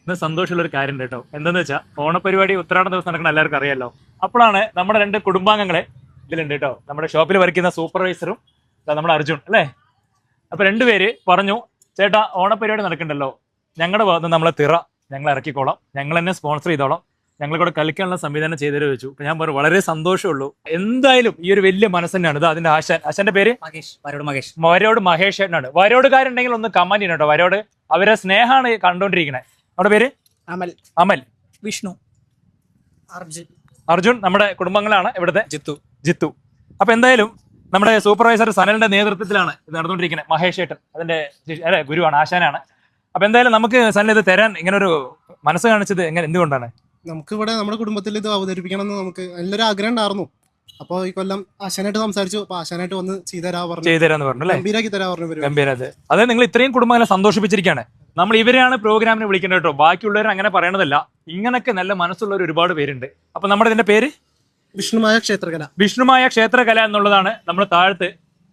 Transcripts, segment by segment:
ഇന്ന് സന്തോഷമുള്ള ഒരു കാര്യം കേട്ടോ. എന്താന്ന് വെച്ചാൽ ഓണപരിപാടി ഉത്രാടം ദിവസം നടക്കുന്ന എല്ലാവർക്കും അറിയാലോ. അപ്പോഴാണ് നമ്മുടെ രണ്ട് കുടുംബാംഗങ്ങളെ ഇതിലുണ്ട് കേട്ടോ. നമ്മുടെ ഷോപ്പിൽ വർക്ക് ചെയ്യുന്ന സൂപ്പർവൈസറും നമ്മുടെ അർജുൻ അല്ലേ. അപ്പൊ രണ്ടുപേര് പറഞ്ഞു, ചേട്ടാ ഓണപരിപാടി നടക്കണ്ടല്ലോ, ഞങ്ങളുടെ ഭാഗത്ത് നമ്മളെ ഞങ്ങൾ ഇറക്കിക്കോളാം, ഞങ്ങൾ തന്നെ സ്പോൺസർ ചെയ്തോളാം, ഞങ്ങൾ കൂടെ കളിക്കാനുള്ള സംവിധാനം ചെയ്തു വെച്ചു. അപ്പൊ ഞാൻ പറഞ്ഞു വളരെ സന്തോഷമുള്ളൂ. എന്തായാലും ഈ ഒരു വലിയ മനസ്സ് തന്നെയാണ് ഇത്. അതിന്റെ ആശാന്റെ പേര് വരോട് മഹേഷ് ചേട്ടനാണ്. വരോടുകാരുണ്ടെങ്കിൽ ഒന്ന് കമന്റ് ചെയ്യണം കേട്ടോ. വരോട് അവരെ സ്നേഹമാണ് കണ്ടോണ്ടിരിക്കണേ. അവിടെ പേര് അമൽ, വിഷ്ണു, അർജുൻ നമ്മുടെ കുടുംബങ്ങളാണ്. ഇവിടുത്തെ ജിത്തു. അപ്പൊ എന്തായാലും നമ്മുടെ സൂപ്പർവൈസർ സനലിന്റെ നേതൃത്വത്തിലാണ് ഇത് നടന്നുകൊണ്ടിരിക്കുന്നത്. മഹേഷ് ചേട്ടൻ അതിന്റെ ഗുരുവാണ്, ആശാനാണ്. അപ്പൊ എന്തായാലും നമുക്ക് സനൽ ഇത് തരാൻ ഇങ്ങനെ ഒരു മനസ്സ് കാണിച്ചത് എന്തുകൊണ്ടാണ്? നമുക്കിവിടെ നമ്മുടെ കുടുംബത്തിൽ ഇത് അവതരിപ്പിക്കണം എന്ന് നമുക്ക് നല്ലൊരു ആഗ്രഹം ഉണ്ടായിരുന്നു. അപ്പോൾ ഈ കൊല്ലം ആശാനായിട്ട് സംസാരിച്ചു. അപ്പൊ ആശാനായിട്ട് വന്ന് ചെയ്തുതരാന്ന് പറഞ്ഞു അല്ലേ. ഗംഭീരാക്കി തരാ പറഞ്ഞു. ഗംഭീരത്. അതായത് നിങ്ങൾ ഇത്രയും കുടുംബങ്ങളെ സന്തോഷിപ്പിച്ചിരിക്കുകയാണ്. നമ്മൾ ഇവരെയാണ് പ്രോഗ്രാമിന് വിളിക്കേണ്ടത് കേട്ടോ. ബാക്കിയുള്ളവർ അങ്ങനെ പറയണതല്ല. ഇങ്ങനൊക്കെ നല്ല മനസ്സുള്ളവർ ഒരുപാട് പേരുണ്ട്. അപ്പൊ നമ്മുടെ ഇതിന്റെ പേര് വിഷ്ണുമായ ക്ഷേത്രകല എന്നുള്ളതാണ്. നമ്മൾ താഴത്ത്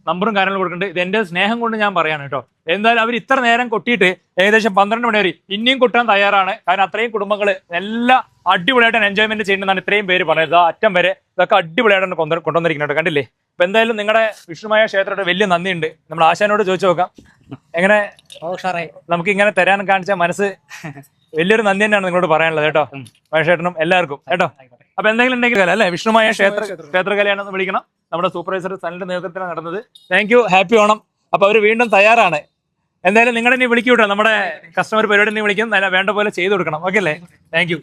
നമ്പറും കാര്യങ്ങളും കൊടുക്കുന്നുണ്ട്. ഇത് എന്റെ സ്നേഹം കൊണ്ട് ഞാൻ പറയാണ് കേട്ടോ. എന്തായാലും അവർ ഇത്ര നേരം കൊട്ടിയിട്ട് ഏകദേശം 12 മണി വരെ ഇനിയും കൊട്ടാൻ തയ്യാറാണ്. കാരണം അത്രയും കുടുംബങ്ങൾ എല്ലാ അടിപൊളിയായിട്ട് എൻജോയ്മെന്റ് ചെയ്യുന്നതാണ് ഇത്രയും പേര് പറഞ്ഞത്. അറ്റം വരെ ഇതൊക്കെ അടിപൊളിയായിട്ടാണ് കൊണ്ടുവന്നിരിക്കുന്നത്. കണ്ടില്ലേ? അപ്പൊ എന്തായാലും നിങ്ങളുടെ വിഷ്ണുമായ ക്ഷേത്രയുടെ വലിയ നന്ദിയുണ്ട്. നമ്മൾ ആശാനോട് ചോദിച്ചു നോക്കാം. എങ്ങനെ നമുക്ക് ഇങ്ങനെ തരാൻ കാണിച്ച മനസ്സ് വലിയൊരു നന്ദി തന്നെയാണ് നിങ്ങളോട് പറയാനുള്ളത് കേട്ടോ. മഹേഷേട്ടനും എല്ലാവർക്കും കേട്ടോ. അപ്പൊ എന്തെങ്കിലും ഉണ്ടെങ്കിൽ അല്ലെ വിഷ്ണുമായ ക്ഷേത്രകലയാണെന്ന് വിളിക്കണം. നമ്മുടെ സൂപ്പർവൈസർ സനലിന്റെ നേതൃത്വത്തിലാണ് നടന്നത്. Thank you. ഹാപ്പി ഓണം. അപ്പൊ അവർ വീണ്ടും തയ്യാറാണ്. എന്തായാലും നിങ്ങളെ നീ വിളിക്കൂട്ടോ. നമ്മുടെ കസ്റ്റമർ പരിപാടി നീ വിളിക്കും. വേണ്ട പോലെ ചെയ്തു കൊടുക്കണം. ഓക്കെ അല്ലേ? Thank you.